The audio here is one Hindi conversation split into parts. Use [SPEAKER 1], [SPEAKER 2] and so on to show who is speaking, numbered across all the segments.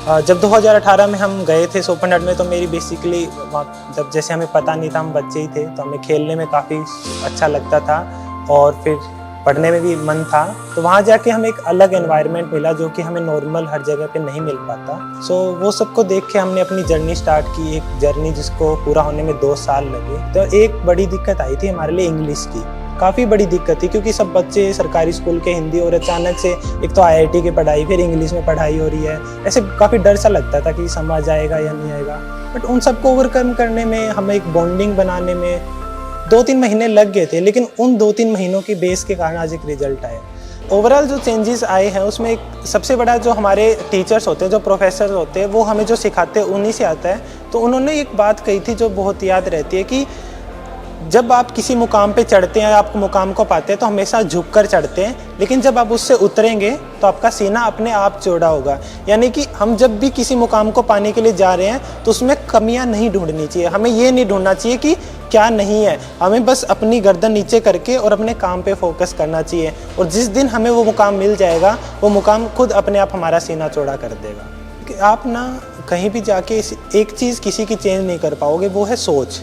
[SPEAKER 1] जब 2018 में हम गए थे सुपर नेट में, तो मेरी बेसिकली जब जैसे हमें पता नहीं था, हम बच्चे ही थे, तो हमें खेलने में काफ़ी अच्छा लगता था और फिर पढ़ने में भी मन था। तो वहाँ जाके हमें एक अलग एनवायरनमेंट मिला जो कि हमें नॉर्मल हर जगह पे नहीं मिल पाता। सो वो सबको देख के हमने अपनी जर्नी स्टार्ट की, एक जर्नी जिसको पूरा होने में 2 साल लगे। तो एक बड़ी दिक्कत आई थी हमारे लिए इंग्लिश की, काफ़ी बड़ी दिक्कत थी, क्योंकि सब बच्चे सरकारी स्कूल के हिंदी और अचानक से एक तो IIT की पढ़ाई, फिर इंग्लिश में पढ़ाई हो रही है, ऐसे काफ़ी डर सा लगता था कि समझ आएगा या नहीं आएगा। बट उन सबको ओवरकम करने में, हमें एक बॉन्डिंग बनाने में 2-3 महीने लग गए थे, लेकिन उन 2-3 महीनों की बेस के कारण आज एक रिजल्ट आया। ओवरऑल जो चेंजेस आए हैं उसमें एक सबसे बड़ा, जो हमारे टीचर्स होते हैं, जो प्रोफेसर होते हैं, वो हमें जो सिखाते हैं उन्हीं से आता है। तो उन्होंने एक बात कही थी जो बहुत याद रहती है कि जब आप किसी मुकाम पे चढ़ते हैं, आप मुकाम को पाते हैं, तो हमेशा झुक कर चढ़ते हैं, लेकिन जब आप उससे उतरेंगे तो आपका सीना अपने आप चौड़ा होगा। यानी कि हम जब भी किसी मुकाम को पाने के लिए जा रहे हैं तो उसमें कमियां नहीं ढूंढनी चाहिए, हमें ये नहीं ढूंढना चाहिए कि क्या नहीं है, हमें बस अपनी गर्दन नीचे करके और अपने काम पे फोकस करना चाहिए। और जिस दिन हमें वो मुकाम मिल जाएगा, वो मुकाम खुद अपने आप हमारा सीना चौड़ा कर देगा। कि आप ना कहीं भी जाके एक चीज़ किसी की चेंज नहीं कर पाओगे, वो है सोच।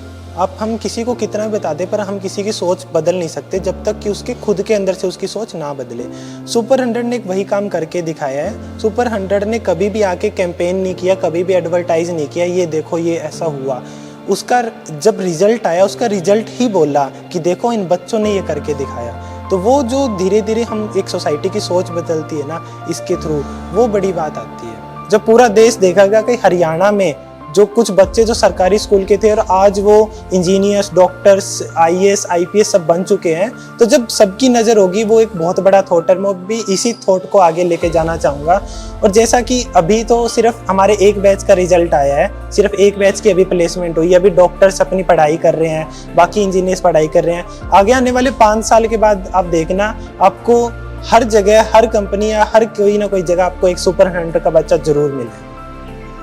[SPEAKER 1] हम किसी को कितना भी बता दें, पर हम किसी की सोच बदल नहीं सकते जब तक कि उसके खुद के अंदर से उसकी सोच ना बदले। सुपर 100 ने एक वही काम करके दिखाया है। सुपर 100 ने कभी भी आके कैंपेन नहीं किया, कभी भी एडवर्टाइज नहीं किया, ये देखो ये ऐसा हुआ। उसका जब रिजल्ट आया, उसका रिजल्ट ही बोला कि देखो इन बच्चों ने ये करके दिखाया। तो वो जो धीरे धीरे हम एक सोसाइटी की सोच बदलती है ना, इसके थ्रू, वो बड़ी बात आती है। जब पूरा देश देखेगा कि हरियाणा में जो कुछ बच्चे जो सरकारी स्कूल के थे और आज वो इंजीनियर्स, डॉक्टर्स, IAS, IPS सब बन चुके हैं, तो जब सबकी नज़र होगी, वो एक बहुत बड़ा थॉट है। मैं भी इसी थॉट को आगे लेके जाना चाहूँगा। और जैसा कि अभी तो सिर्फ हमारे एक बैच का रिजल्ट आया है, सिर्फ एक बैच की अभी प्लेसमेंट हुई, अभी डॉक्टर्स अपनी पढ़ाई कर रहे हैं, बाकी इंजीनियर्स पढ़ाई कर रहे हैं। आगे आने वाले 5 साल के बाद आप देखना, आपको हर जगह, हर कंपनी या हर कोई ना कोई जगह आपको एक सुपर 100 का बच्चा जरूर मिले।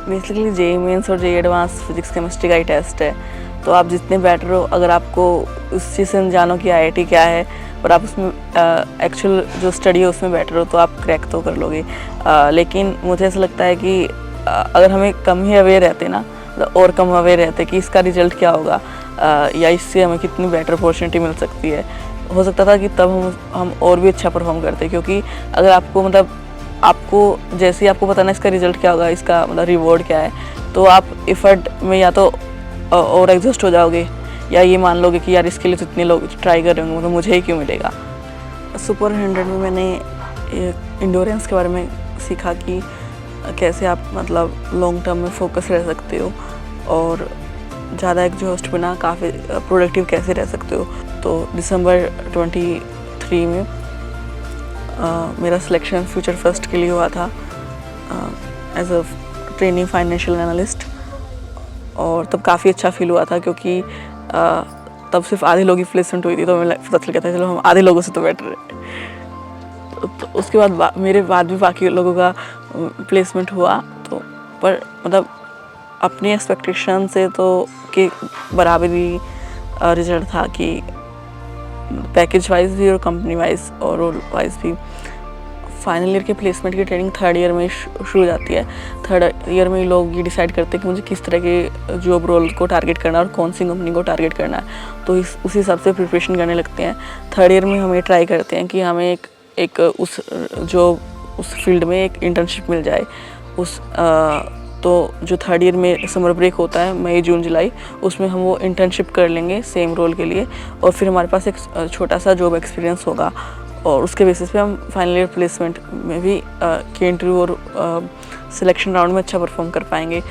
[SPEAKER 2] बेसिकली JEE मेंस और JEE एडवांस फिजिक्स केमिस्ट्री का ही टेस्ट है। तो आप जितने बेटर हो, अगर आपको उस चीज़ से जानो कि IIT क्या है और आप उसमें एक्चुअल जो स्टडी है उसमें बेटर हो, तो आप क्रैक तो कर लोगे। लेकिन मुझे ऐसा लगता है कि अगर हमें कम ही अवेयर रहते ना, और कम अवेयर रहते कि इसका रिजल्ट क्या होगा या इससे हमें कितनी बेटर अपॉर्चुनिटी मिल सकती है, हो सकता था कि तब हम और भी अच्छा परफॉर्म करते। क्योंकि अगर आपको आपको जैसे ही आपको पता ना इसका रिजल्ट क्या होगा, इसका रिवॉर्ड क्या है, तो आप एफर्ट में या तो और एग्जॉस्ट हो जाओगे या ये मान लोगे कि यार इसके लिए तो इतने लोग ट्राई कर रहे होंगे, मतलब मुझे ही क्यों मिलेगा। सुपर 100 में मैंने इंडोरेंस के बारे में सीखा कि कैसे आप लॉन्ग टर्म में फोकस रह सकते हो और ज़्यादा एग्जॉस्ट बिना काफ़ी प्रोडक्टिव कैसे रह सकते हो। तो दिसंबर 23 में मेरा सिलेक्शन फ्यूचर फर्स्ट के लिए हुआ था as a training financial analyst, और तब काफ़ी अच्छा फील हुआ था क्योंकि तब सिर्फ आधे लोग ही प्लेसमेंट हुई थी। तो मैं पता चल गया था चलो हम आधे लोगों से तो बेटर है। तो उसके बाद मेरे बाद भी बाकी लोगों का प्लेसमेंट हुआ, तो पर अपनी एक्सपेक्टेशन से तो के बराबरी रिजल्ट था कि पैकेज वाइज भी और कंपनी वाइज और रोल वाइज भी। फाइनल ईयर के प्लेसमेंट की ट्रेनिंग 3rd ईयर में शुरू हो जाती है। 3rd ईयर में लोग ये डिसाइड करते हैं कि मुझे किस तरह के जॉब रोल को टारगेट करना है और कौन सी कंपनी को टारगेट करना है, तो उसी हिसाब से प्रिपरेशन करने लगते हैं। 3rd ईयर में हम ये ट्राई करते हैं कि हमें उस फील्ड में एक इंटर्नशिप मिल जाए। तो जो 3rd ईयर में समर ब्रेक होता है, मई, जून, जुलाई, उसमें हम वो इंटर्नशिप कर लेंगे सेम रोल के लिए, और फिर हमारे पास एक छोटा सा जॉब एक्सपीरियंस होगा, और उसके बेसिस पे हम फाइनल ईयर प्लेसमेंट में भी के इंटरव्यू और सिलेक्शन राउंड में अच्छा परफॉर्म कर पाएंगे।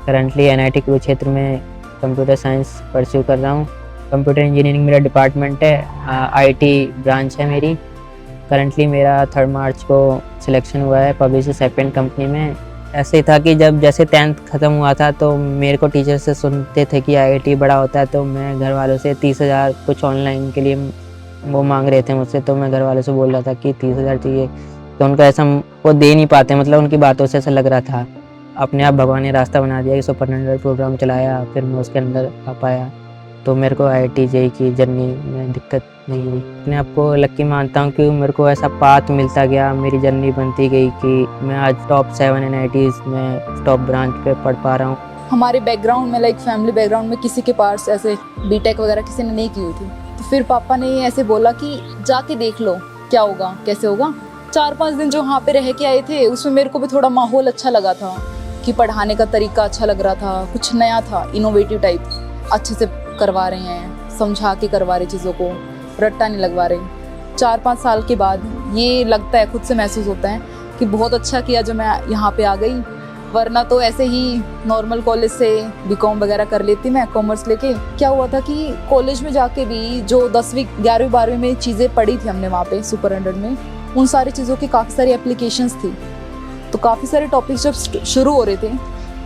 [SPEAKER 3] करंटली NIT कुरुक्षेत्र में कंप्यूटर साइंस परस्यू कर रहा हूँ। कंप्यूटर इंजीनियरिंग मेरा डिपार्टमेंट है, IT ब्रांच है मेरी। करंटली मेरा 3 मार्च को सिलेक्शन हुआ है पब्लिशर सेपेंट कंपनी में। ऐसे था कि जब जैसे 10th ख़त्म हुआ था तो मेरे को टीचर से सुनते थे कि IIT बड़ा होता है, तो मैं घर वालों से 30,000 कुछ ऑनलाइन के लिए वो मांग रहे थे मुझसे, तो मैं घर वालों से बोल रहा था कि 30,000 चाहिए, तो उनका ऐसा वो दे नहीं पाते, उनकी बातों से ऐसा लग रहा था। अपने आप भगवान ने रास्ता बना दिया कि सुपर 100 प्रोग्राम चलाया, फिर मैं उसके अंदर आ पाया, तो मेरे को IIT JEE की जर्नी में दिक्कत नहीं हुई। अपने आप को लकी मानता हूँ कि मेरे को ऐसा पाथ मिलता गया, मेरी जर्नी बनती गई कि मैं आज टॉप 7 NITs में टॉप ब्रांच पे पढ़ पा रहा हूँ।
[SPEAKER 4] हमारे बैकग्राउंड में लाइक फैमिली बैकग्राउंड में किसी के पास ऐसे बीटेक वगैरह किसी ने नहीं की हुई थी, तो फिर पापा ने ऐसे बोला कि जाके देख लो क्या होगा कैसे होगा। 4-5 दिन जो वहाँ पे रह के आए थे उसमें मेरे को भी थोड़ा माहौल अच्छा लगा था कि पढ़ाने का तरीका अच्छा लग रहा था, कुछ नया था, इनोवेटिव टाइप, अच्छे से करवा रहे हैं, समझा के करवा रहे चीज़ों को, रट्टा नहीं लगवा रहे। 4-5 साल के बाद ये लगता है, खुद से महसूस होता है कि बहुत अच्छा किया जो मैं यहाँ पे आ गई, वरना तो ऐसे ही नॉर्मल कॉलेज से बीकॉम वगैरह कर लेती मैं कॉमर्स लेके। क्या हुआ था कि कॉलेज में जाके भी जो 10वीं 11वीं 12वीं में चीज़ें पढ़ी थी हमने वहाँ पे सुपर 100 में, उन सारी चीज़ों की काफ़ी सारी एप्लीकेशंस थी। तो काफ़ी सारे टॉपिक्स जब शुरू हो रहे थे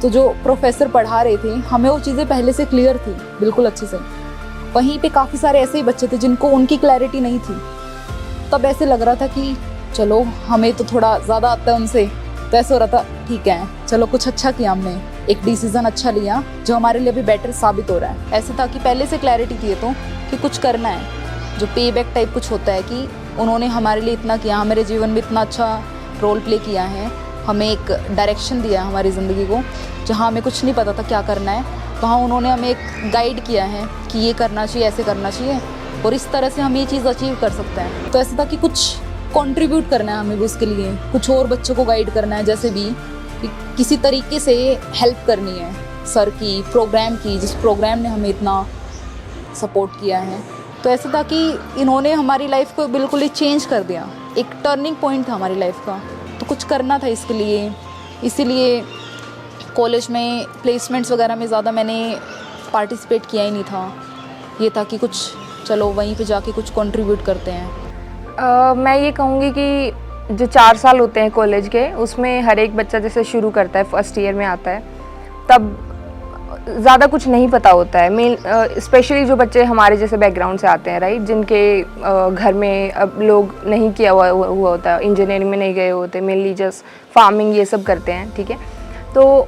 [SPEAKER 4] तो जो प्रोफेसर पढ़ा रहे थे हमें वो चीज़ें पहले से क्लियर थी बिल्कुल अच्छे से। वहीं पे काफ़ी सारे ऐसे ही बच्चे थे जिनको उनकी क्लैरिटी नहीं थी। तब ऐसे लग रहा था कि चलो हमें तो थोड़ा ज़्यादा आता है उनसे, तो ऐसा हो रहा था ठीक है चलो कुछ अच्छा किया हमने, एक डिसीज़न अच्छा लिया जो हमारे लिए भी बेटर साबित हो रहा है। ऐसे था कि पहले से क्लैरिटी थी तो कि कुछ करना है, जो पे बैक टाइप कुछ होता है कि उन्होंने हमारे लिए इतना किया, हमारे जीवन में इतना अच्छा रोल प्ले किया है, हमें एक डायरेक्शन दिया हमारी ज़िंदगी को, जहाँ हमें कुछ नहीं पता था क्या करना है, वहाँ उन्होंने हमें एक गाइड किया है कि ये करना चाहिए, ऐसे करना चाहिए और इस तरह से हम ये चीज़ अचीव कर सकते हैं। तो ऐसा था कि कुछ कंट्रीब्यूट करना है हमें भी उसके लिए, कुछ और बच्चों को गाइड करना है, जैसे भी किसी तरीके से हेल्प करनी है सर की, प्रोग्राम की, जिस प्रोग्राम ने हमें इतना सपोर्ट किया है। तो ऐसा था कि इन्होंने हमारी लाइफ को बिल्कुल ही चेंज कर दिया, एक टर्निंग पॉइंट था हमारी लाइफ का। तो कुछ करना था इसके लिए, इसीलिए कॉलेज में प्लेसमेंट्स वगैरह में ज़्यादा मैंने पार्टिसिपेट किया ही नहीं था। ये था कि कुछ चलो वहीं पे जाके कुछ कंट्रीब्यूट करते हैं।
[SPEAKER 5] मैं ये कहूँगी कि जो 4 साल होते हैं कॉलेज के, उसमें हर एक बच्चा जैसे शुरू करता है, फर्स्ट ईयर में आता है, तब ज़्यादा कुछ नहीं पता होता है। मेन स्पेशली जो बच्चे हमारे जैसे बैकग्राउंड से आते हैं, राइट, जिनके घर में अब लोग नहीं किया हुआ होता है, इंजीनियरिंग में नहीं गए होते, मेनली जस्ट फार्मिंग ये सब करते हैं, ठीक है। तो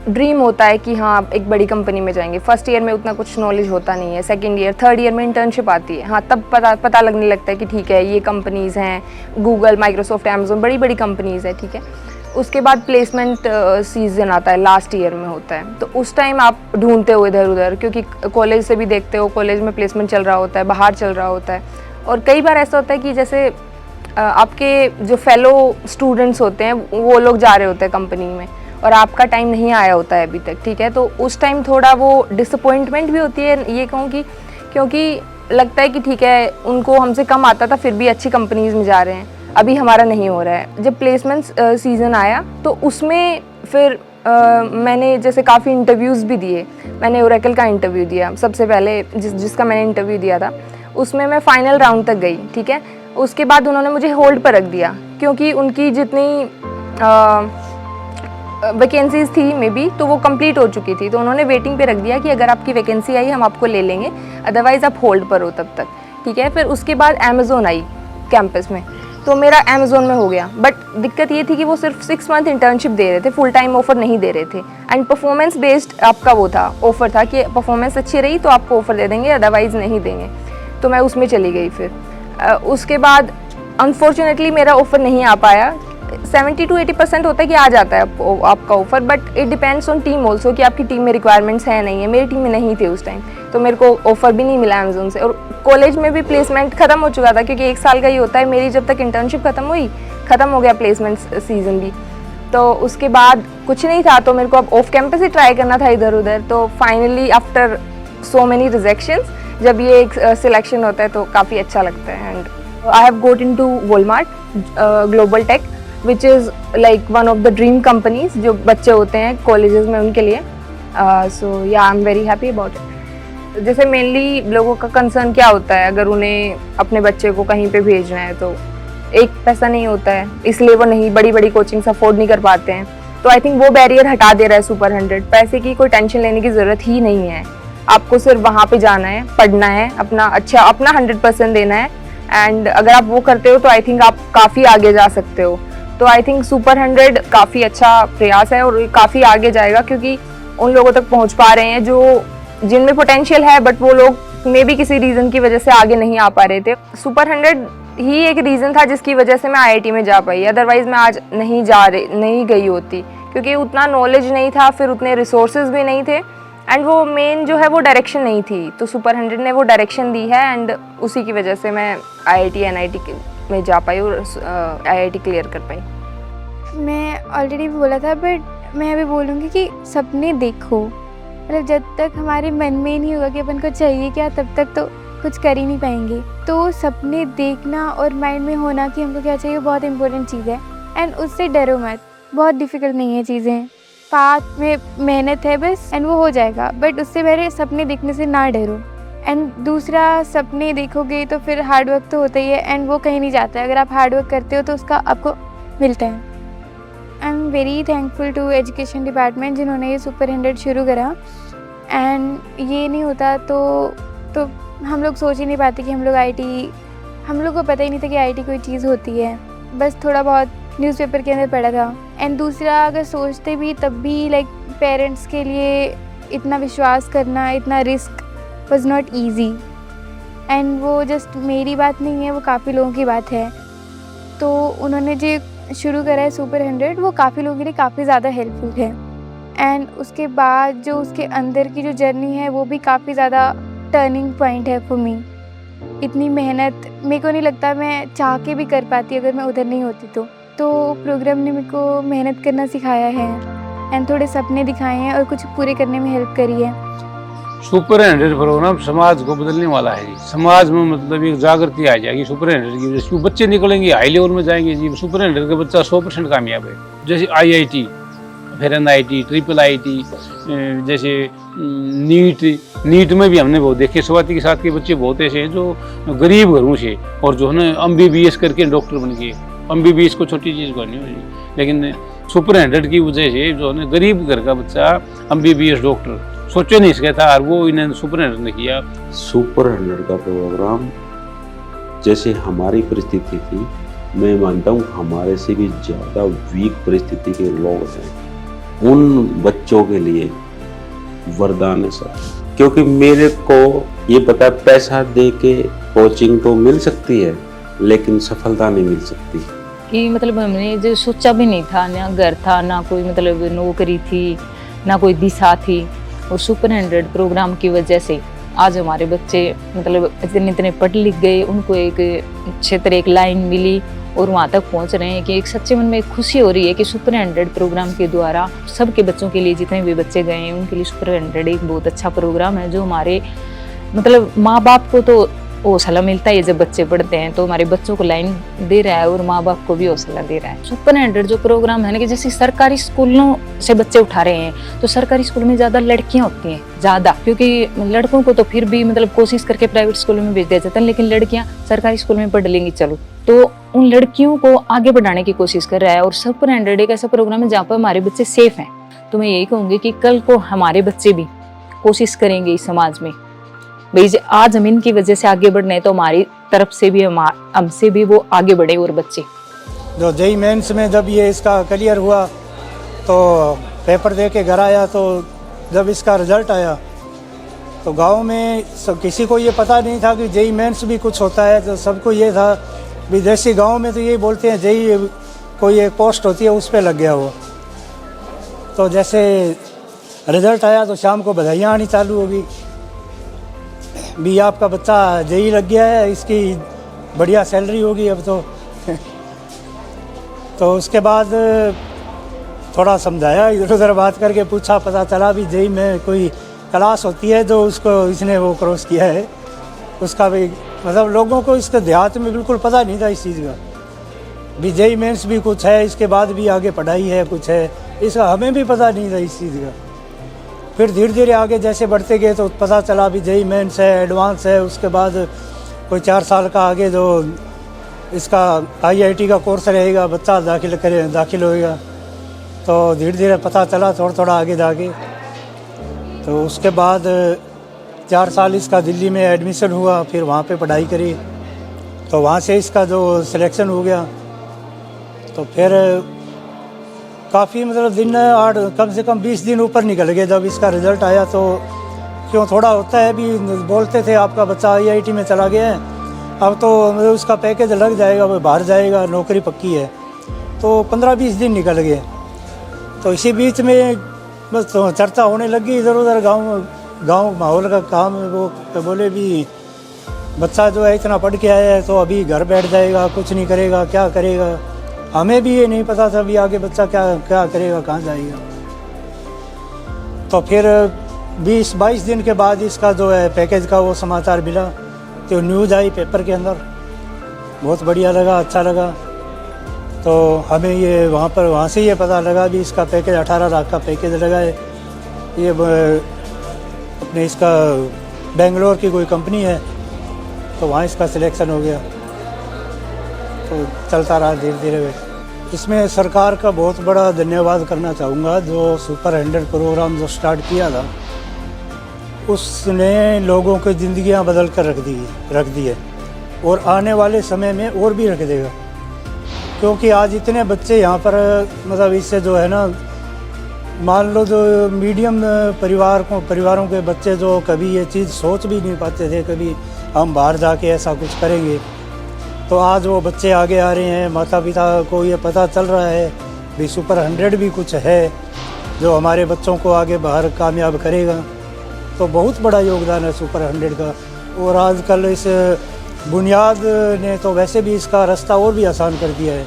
[SPEAKER 5] ड्रीम होता है कि हाँ एक बड़ी कंपनी में जाएंगे। फर्स्ट ईयर में उतना कुछ नॉलेज होता नहीं है, सेकंड ईयर थर्ड ईयर में इंटर्नशिप आती है, हाँ तब पता लगने लगता है कि ठीक है ये कंपनीज़ हैं, गूगल, माइक्रोसॉफ्ट, अमेजोन, बड़ी बड़ी कंपनीज़ है, ठीक है। उसके बाद प्लेसमेंट सीजन आता है, लास्ट ईयर में होता है, तो उस टाइम आप ढूंढते हो इधर उधर, क्योंकि कॉलेज से भी देखते हो, कॉलेज में प्लेसमेंट चल रहा होता है, बाहर चल रहा होता है। और कई बार ऐसा होता है कि जैसे आपके जो फेलो स्टूडेंट्स होते हैं वो लोग जा रहे होते हैं कंपनी में और आपका टाइम नहीं आया होता है अभी तक, ठीक है। तो उस टाइम थोड़ा वो डिसअपॉइंटमेंट भी होती है, ये कहूँ कि क्योंकि लगता है कि ठीक है उनको हमसे कम आता था फिर भी अच्छी कंपनीज़ में जा रहे हैं, अभी हमारा नहीं हो रहा है। जब प्लेसमेंट सीज़न आया तो उसमें फिर मैंने जैसे काफ़ी इंटरव्यूज़ भी दिए। मैंने ओरेकल का इंटरव्यू दिया सबसे पहले, जिसका मैंने इंटरव्यू दिया था उसमें मैं फ़ाइनल राउंड तक गई, ठीक है। उसके बाद उन्होंने मुझे होल्ड पर रख दिया क्योंकि उनकी जितनी वैकेंसीज़ थी मे बी तो वो कंप्लीट हो चुकी थी, तो उन्होंने वेटिंग पे रख दिया कि अगर आपकी वैकेंसी आई हम आपको ले लेंगे, अदरवाइज़ आप होल्ड पर हो तब तक, ठीक है। फिर उसके बाद अमेज़ोन आई कैंपस में, तो मेरा अमेज़ोन में हो गया। बट दिक्कत ये थी कि वो सिर्फ 6 मंथ इंटर्नशिप दे रहे थे, फुल टाइम ऑफर नहीं दे रहे थे, एंड परफॉर्मेंस बेस्ड आपका वो था, ऑफर था कि परफॉर्मेंस अच्छी रही तो आपको ऑफर दे देंगे, अदरवाइज़ नहीं देंगे। तो मैं उसमें चली गई। फिर उसके बाद अनफॉर्चुनेटली मेरा ऑफर नहीं आ पाया। 70 to 80% होता है कि आ जाता है आपका offer, but it depends on team also कि आपकी टीम में रिक्वायरमेंट्स हैं नहीं है। मेरी टीम में नहीं थे उस टाइम, तो मेरे को ऑफर भी नहीं मिला अमेज़ोन से। और कॉलेज में भी प्लेसमेंट ख़त्म हो चुका था क्योंकि 1 साल का ही होता है। मेरी जब तक इंटर्नशिप ख़त्म हो गया प्लेसमेंट सीजन भी, तो उसके बाद कुछ नहीं था, तो मेरे को अब ऑफ कैंपस ही ट्राई करना था इधर उधर। तो finally after so many rejections जब ये एक सिलेक्शन होता है तो काफ़ी अच्छा लगता है। And I have got into Walmart global tech, which is like one of the dream companies जो बच्चे होते हैं कॉलेजेस में उनके लिए। सो या आई am very happy about it. जैसे मेनली लोगों का कंसर्न क्या होता है, अगर उन्हें अपने बच्चे को कहीं पे भेजना है तो एक पैसा नहीं होता है, इसलिए वो नहीं बड़ी बड़ी कोचिंग्स अफोर्ड नहीं कर पाते हैं। तो आई थिंक वो बैरियर हटा दे रहा है सुपर 100। पैसे की कोई टेंशन लेने की ज़रूरत ही नहीं है, आपको सिर्फ वहाँ पे जाना है, पढ़ना है, अपना 100% देना है, एंड अगर आप वो करते हो तो आई थिंक आप काफ़ी आगे जा सकते हो। तो आई थिंक सुपर 100 काफ़ी अच्छा प्रयास है और काफ़ी आगे जाएगा क्योंकि उन लोगों तक पहुंच पा रहे हैं जो जिनमें पोटेंशियल है, बट वो लोग मे भी किसी रीज़न की वजह से आगे नहीं आ पा रहे थे। सुपर 100 ही एक रीज़न था जिसकी वजह से मैं आईआईटी में जा पाई, अदरवाइज़ मैं आज नहीं गई होती, क्योंकि उतना नॉलेज नहीं था, फिर उतने रिसोर्सेज भी नहीं थे, एंड वो मेन जो है वो डायरेक्शन नहीं थी। तो सुपर 100 ने वो डायरेक्शन दी है, एंड उसी की वजह से मैं आईआईटी एनआईटी में जा पाई और आईआईटी क्लियर कर पाई।
[SPEAKER 6] मैं ऑलरेडी बोला था, बट मैं अभी बोलूँगी कि सपने देखो, मतलब जब तक हमारे मन में ही नहीं होगा कि अपन को चाहिए क्या, तब तक तो कुछ कर ही नहीं पाएंगे। तो सपने देखना और माइंड में होना कि हमको क्या चाहिए बहुत इंपॉर्टेंट चीज़ है, एंड उससे डरो मत, बहुत डिफ़िकल्ट नहीं है चीज़ें, पाथ में मेहनत है बस, एंड वो हो जाएगा। बट उससे पहले सपने देखने से ना डरो। एंड दूसरा, सपने देखोगे तो फिर हार्ड वर्क तो होता ही है, एंड वो कहीं नहीं जाता है। अगर आप हार्ड वर्क करते हो तो उसका आपको मिलता है। I am very thankful to education department जिन्होंने ये सुपर 100 शुरू करा, एंड ये नहीं होता तो हम लोग सोच ही नहीं पाते कि हम लोग आईटी, हम लोग को पता ही नहीं था कि आईटी कोई चीज़ होती है, बस थोड़ा बहुत न्यूज़पेपर के अंदर पढ़ा था। एंड दूसरा, अगर सोचते भी तब भी लाइक पेरेंट्स के लिए इतना विश्वास करना, इतना risk was not easy. And वो जस्ट मेरी बात नहीं है, वो काफ़ी लोगों की बात है। तो उन्होंने जो शुरू करा है सुपर 100, वो काफ़ी लोगों के लिए काफ़ी ज़्यादा हेल्पफुल है। एंड उसके बाद जो उसके अंदर की जो जर्नी है वो भी काफ़ी ज़्यादा टर्निंग पॉइंट है फॉर मी। इतनी मेहनत मेरे को नहीं लगता मैं चाह के भी कर पाती अगर मैं उधर नहीं होती तो प्रोग्राम ने मेरे को मेहनत करना सिखाया है, एंड थोड़े सपने दिखाए हैं और कुछ पूरे करने में हेल्प करी है।
[SPEAKER 7] सुपर 100 प्रोग्राम समाज को बदलने वाला है जी। समाज में मतलब एक जागृति आ जाएगी सुपर 100 की वजह से। बच्चे निकलेंगे, हाई लेवल में जाएंगे जी। सुपर 100 का बच्चा 100% कामयाब है। जैसे आईआईटी, फिर एनआईटी, ट्रिपल आईटी, जैसे नीट में भी हमने बहुत देखे। स्वाति के साथ के बच्चे बहुत ऐसे हैं जो गरीब घरों से, और जो है ना MBBS करके डॉक्टर बन गए। MBBS को छोटी चीज़ करनी हो, लेकिन सुपर 100 की वजह से जो है ना गरीब घर का बच्चा MBBS डॉक्टर सोचे नहीं सका था, और वो इन्हें सुपर 100 ने किया।
[SPEAKER 8] सुपर 100 का प्रोग्राम जैसे हमारी परिस्थिति थी, मैं मानता हूँ हमारे से भी ज़्यादा वीक परिस्थिति के लोग हैं, उन बच्चों के लिए वरदान है सर। क्योंकि मेरे को ये पता, पैसा दे के कोचिंग तो मिल सकती है लेकिन सफलता नहीं मिल सकती।
[SPEAKER 9] कि मतलब हमने जो सोचा भी नहीं था, ना घर था, ना कोई मतलब नौकरी थी, ना कोई दिशा थी। और सुपर 100 प्रोग्राम की वजह से आज हमारे बच्चे मतलब इतने पढ़ लिख गए, उनको एक क्षेत्र, एक लाइन मिली और वहाँ तक पहुँच रहे हैं कि एक सच्चे मन में एक खुशी हो रही है कि सुपर 100 प्रोग्राम के द्वारा सबके बच्चों के लिए, जितने भी बच्चे गए हैं उनके लिए सुपर 100 एक बहुत अच्छा प्रोग्राम है, जो हमारे मतलब माँ बाप को तो हौसला मिलता है जब बच्चे पढ़ते हैं, तो हमारे बच्चों को लाइन दे रहा है और माँ बाप को भी हौसला दे रहा है। सुपर 100 जो प्रोग्राम है ना, कि जैसे सरकारी स्कूलों से बच्चे उठा रहे हैं, तो सरकारी स्कूल में ज़्यादा लड़कियां होती हैं ज़्यादा, क्योंकि लड़कों को तो फिर भी मतलब कोशिश करके प्राइवेट स्कूलों में भेज दिया जाता है, लेकिन लड़कियां सरकारी स्कूल में पढ़ लेंगी चलो, तो उन लड़कियों को आगे बढ़ाने की कोशिश कर रहा है। और सुपर 100 एक ऐसा प्रोग्राम है जहाँ पर हमारे बच्चे सेफ हैं। तो मैं यही कहूँगी कि कल को हमारे बच्चे भी कोशिश करेंगे इस समाज में, भाई आज हम इनकी वजह से आगे बढ़ने, तो हमारी तरफ से भी हमसे भी वो आगे बढ़े। और बच्चे
[SPEAKER 10] जो जेईई मेंस में जब ये इसका क्लियर हुआ तो पेपर दे के घर आया, तो जब इसका रिजल्ट आया तो गांव में किसी को ये पता नहीं था कि जेईई मेंस भी कुछ होता है। तो सबको ये था विदेशी गांव में तो यही बोलते हैं जेईई कोई एक पोस्ट होती है उस पर लग गया वो। तो जैसे रिजल्ट आया तो शाम को बधाइयाँ आनी चालू होगी, भी आपका बच्चा जेईई लग गया है, इसकी बढ़िया सैलरी होगी अब तो उसके बाद थोड़ा समझाया, इधर उधर बात करके पूछा, पता चला भी जेईई में कोई क्लास होती है जो उसको इसने वो क्रॉस किया है, उसका भी मतलब लोगों को इसके देहात में बिल्कुल पता नहीं था इस चीज़ का, भी जेईई मेंस भी कुछ है, इसके बाद भी आगे पढ़ाई है कुछ है, इसका हमें भी पता नहीं था इस चीज़ का। फिर धीरे धीरे आगे जैसे बढ़ते गए तो पता चला भी जेईई मेंस है, एडवांस है, उसके बाद कोई 4 साल का आगे जो इसका आईआईटी का कोर्स रहेगा, बच्चा दाखिल होएगा। तो धीरे धीरे पता चला थोड़ा थोड़ा आगे जाके। तो उसके बाद 4 साल इसका दिल्ली में एडमिशन हुआ, फिर वहाँ पे पढ़ाई करी, तो वहाँ से इसका जो सिलेक्शन हो गया। तो फिर काफ़ी मतलब दिन कम से कम 20 दिन ऊपर निकल गए। जब इसका रिज़ल्ट आया तो क्यों थोड़ा होता है भी, बोलते थे आपका बच्चा IIT में चला गया है, अब तो मतलब उसका पैकेज लग जाएगा, वो बाहर जाएगा, नौकरी पक्की है। तो 15-20 दिन निकल गए। तो इसी बीच में बस तो चर्चा होने लगी इधर उधर, गांव माहौल का काम है। वो बोले भी बच्चा जो है इतना पढ़ के आया है तो अभी घर बैठ जाएगा, कुछ नहीं करेगा, क्या करेगा। हमें भी ये नहीं पता था अभी आगे बच्चा क्या करेगा, कहाँ जाएगा। तो फिर 20-22 दिन के बाद इसका जो है पैकेज का वो समाचार मिला, तो न्यूज़ आई पेपर के अंदर। बहुत बढ़िया लगा, अच्छा लगा। तो हमें ये वहाँ से ये पता लगा भी इसका पैकेज 18 लाख का पैकेज लगा है। ये अपने इसका बेंगलोर की कोई कंपनी है, तो वहाँ इसका सिलेक्शन हो गया। तो चलता रहा धीरे धीरे। इसमें सरकार का बहुत बड़ा धन्यवाद करना चाहूँगा, जो सुपर 100 प्रोग्राम जो स्टार्ट किया था, उसने लोगों की ज़िंदगियाँ बदल कर रख दी है, और आने वाले समय में और भी रख देगा। क्योंकि आज इतने बच्चे यहाँ पर मतलब इससे जो है ना, मान लो जो मीडियम परिवारों के बच्चे जो कभी ये चीज़ सोच भी नहीं पाते थे, कभी हम बाहर जाके ऐसा कुछ करेंगे, तो आज वो बच्चे आगे आ रहे हैं। माता पिता को ये पता चल रहा है भी सुपर 100 भी कुछ है जो हमारे बच्चों को आगे बाहर कामयाब करेगा। तो बहुत बड़ा योगदान है सुपर 100 का। और आजकल इस बुनियाद ने तो वैसे भी इसका रास्ता और भी आसान कर दिया है,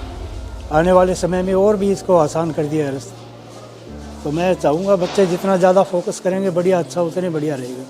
[SPEAKER 10] आने वाले समय में और भी इसको आसान कर दिया है रास्ता। तो मैं चाहूँगा बच्चे जितना ज़्यादा फोकस करेंगे बढ़िया, अच्छा उतने बढ़िया रहेगा।